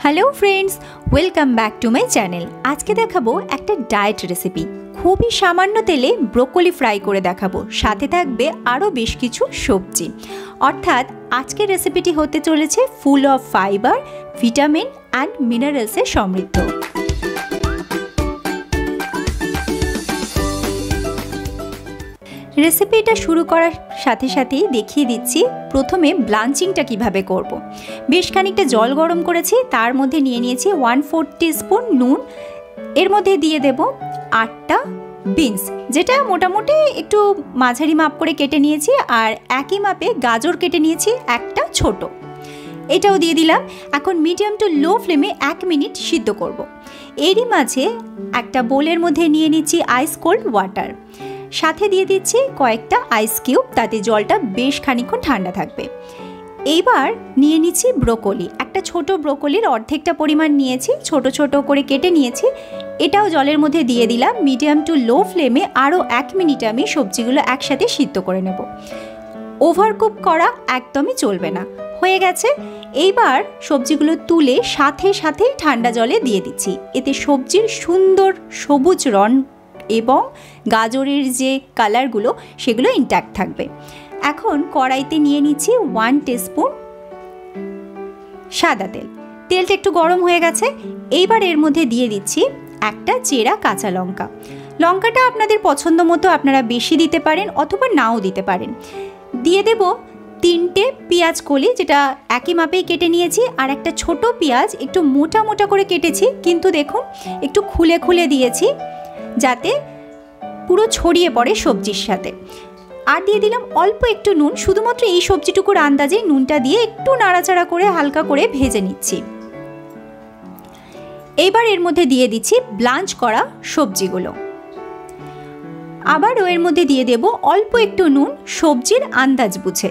Hello friends, welcome back to my channel. आज के देखाबो एक डाइट रेसिपि। खूबी सामान्य तेले ब्रोकली फ्राई करे देखाबो, साथे थाकबे आरो बेश किछु सब्जी। अर्थात आज के रेसिपिटी होते चलेछे full of fibre, vitamin and मिनारेल्से समृद्ध। रेसिपिटा शुरू करार साथे साथेई देखिए दिচ্ছি प्रथमे ब्लांचिंगटा किभाबे करब। बेश खानिकटा जल गरम करेছি, तार मध्य निये निয়েছি 1/4 टीस्पून নুন। एर मध्य दिए देब 8टा বিনস, যেটা মোটামুটি একটু মাঝারি মাপ করে কেটে নিয়েছি, আর একই মাপে গাজর কেটে নিয়েছি একটা ছোট, এটাও দিয়ে দিলাম। এখন মিডিয়াম টু লো ফ্লেমে 1 মিনিট সিদ্ধ করব। এরই মাঝে একটা বোলের মধ্যে নিয়ে নিচ্ছি আইস কোল্ড ওয়াটার, সাথে দিয়ে দিচ্ছি কয়েকটা আইস কিউব, তাতে জলটা বেশ খানিকক্ষণ ঠান্ডা থাকবে। এইবার নিয়ে নিচ্ছি ব্রোকলি, একটা ছোট ব্রোকলির অর্ধেকটা পরিমাণ নিয়েছি, ছোট ছোট করে কেটে নিয়েছি, এটাও জলের মধ্যে দিয়ে দিলাম। মিডিয়াম টু লো ফ্লেমে আরও 1 মিনিট আমি সবজিগুলো একসাথে সিদ্ধ করে নেব। ওভারকুক করা একদমই চলবে না। হয়ে গেছে। এইবার সবজিগুলো তুলে সাথে সাথেই ঠান্ডা জলে দিয়ে দিচ্ছি, এতে সবজির সুন্দর সবুজ রং এবং গাজরের যে কালারগুলো সেগুলো ইনট্যাক্ট থাকবে। এখন কড়াইতে নিয়ে নিচ্ছি 1 টিস্পুন সাদা তেল। তেলটা একটু গরম হয়ে গেছে। এইবার এর মধ্যে দিয়ে দিচ্ছি একটা চেরা কাঁচা লঙ্কা। লঙ্কাটা আপনাদের পছন্দ মতো আপনারা বেশি দিতে পারেন অথবা নাও দিতে পারেন। দিয়ে দেব 3টে পেঁয়াজ কলি, যেটা একই মাপেই কেটে নিয়েছি, আর একটা ছোট পেঁয়াজ একটু মোটা মোটা করে কেটেছি, কিন্তু দেখুন একটু খুলে খুলে দিয়েছি যাতে পুরো ছড়িয়ে পড়ে সবজির সাথে। আর দিয়ে দিলাম অল্প একটু নুন, শুধুমাত্র এই সবজিটুকুর আন্দাজে নুনটা দিয়ে একটু নাড়াচাড়া করে হালকা করে ভেজে নিচ্ছি। এইবার এর মধ্যে দিয়ে দিচ্ছি ব্লাঞ্চ করা সবজিগুলো। আবার এর মধ্যে দিয়ে দেব অল্প একটু নুন, সবজির আন্দাজ বুঝে।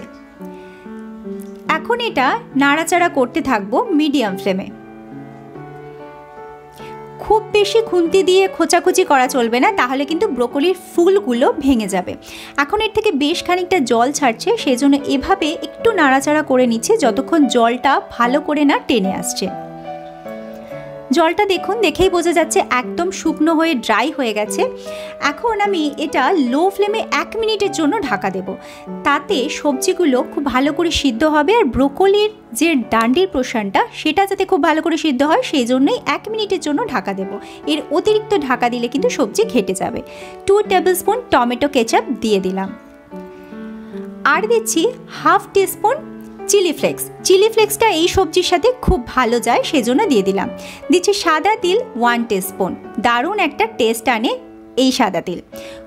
এখন এটা নাড়াচাড়া করতে থাকবো মিডিয়াম ফ্লেমে। খুব বেশি খুন্তি দিয়ে খোঁচাখুচি করা চলবে না, তাহলে কিন্তু ব্রোকলির ফুলগুলো ভেঙে যাবে। এখন এর থেকে বেশ খানিকটা জল ছাড়ছে, সেজন্য এভাবে একটু নাড়াচাড়া করে নিচ্ছে যতক্ষণ জলটা ভালো করে না টেনে আসছে। জলটা দেখুন, দেখেই বোঝা যাচ্ছে একদম শুকনো হয়ে ড্রাই হয়ে গেছে। এখন আমি এটা লো ফ্লেমে 1 মিনিটের জন্য ঢাকা দেব, তাতে সবজিগুলো খুব ভালো করে সিদ্ধ হবে, আর ব্রোকলির যে ডান্ডির পোর্শনটা সেটা যাতে খুব ভালো করে সিদ্ধ হয় সেই জন্যই 1 মিনিটের জন্য ঢাকা দেব। এর অতিরিক্ত ঢাকা দিলে কিন্তু সবজি ঘেটে যাবে। 2 টেবিলস্পুন টমেটো কেচাপ দিয়ে দিলাম, আর দিচ্ছি 1/2 টিস্পুন চিলি ফ্লেক্স। চিলি ফ্লেক্সটা এই সবজির সাথে খুব ভালো যায়, সেজন্য দিয়ে দিলাম। দিচ্ছি সাদা তিল 1 টিস্পুন, দারুণ একটা টেস্ট আনে এই সাদা তিল।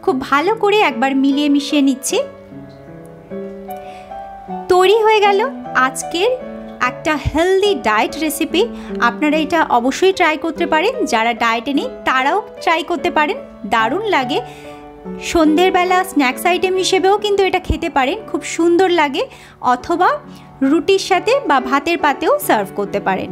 খুব ভালো করে একবার মিলিয়ে মিশিয়ে নিচ্ছি। তৈরি হয়ে গেল আজকের একটা হেলদি ডায়েট রেসিপি। আপনারা এটা অবশ্যই ট্রাই করতে পারেন, যারা ডায়েটে নেই তারাও ট্রাই করতে পারেন। দারুণ লাগে। সন্ধ্যের বেলা স্ন্যাক্স আইটেম হিসেবেও কিন্তু এটা খেতে পারেন, খুব সুন্দর লাগে, অথবা রুটির সাথে বা ভাতের পাতেও সার্ভ করতে পারেন।